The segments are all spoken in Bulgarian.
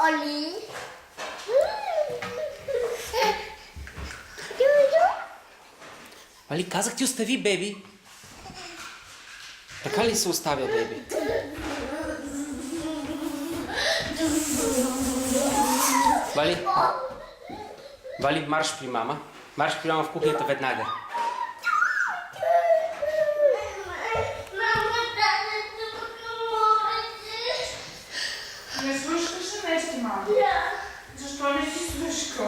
Оли. Вали, казах ти остави, беби. Така ли се оставя, беби? Вали, Вали, марш при мама. Марш при мама в кухнята веднага. Не слушаш ли нещо, мама? Защо не си слушка?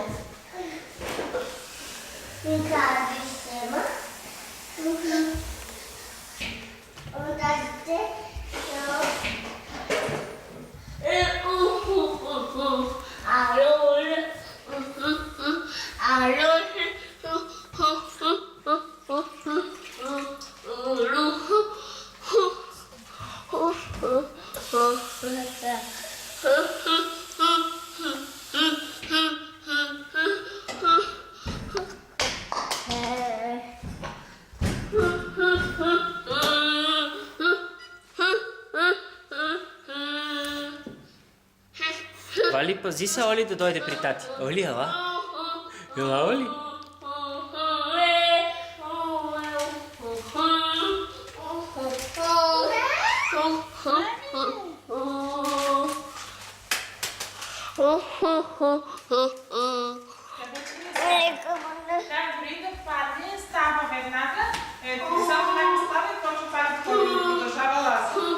Не казвай се, ма. Отдадете. Вали, пази се Оли да дойде при тати. Оли, ела? Ела, Оли? Да, дори да падне, става веднага. Ето, само някой става и почва пак да ходи и продължава лаза.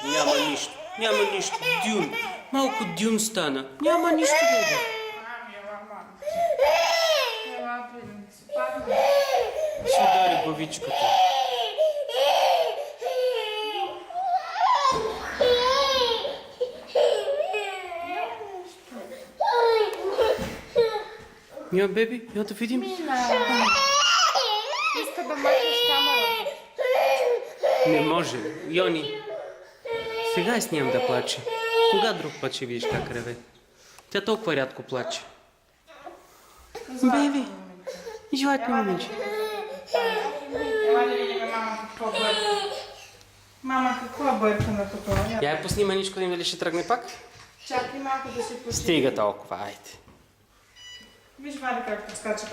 Няма нищо. Няма нищо. Дюн. Малко дюн стана. Няма нищо, беби. Мами, ела, мама. Ела, принци, падна. Ще удари главичката. Я, беби, я да видим. Иска да махнеш камерата. Не може. Йони, сега я снимам да плаче. Кога друг път ще видиш как реве? Тя толкова рядко плаче. Беби, златно момиче. Ела да видим мама какво бърка. Мама, какво бърка на това? Я я пусни маничко да им дали ще тръгне пак. Чакай малко да си пусти. Стига толкова, айде. Виж, Валя, как подскача.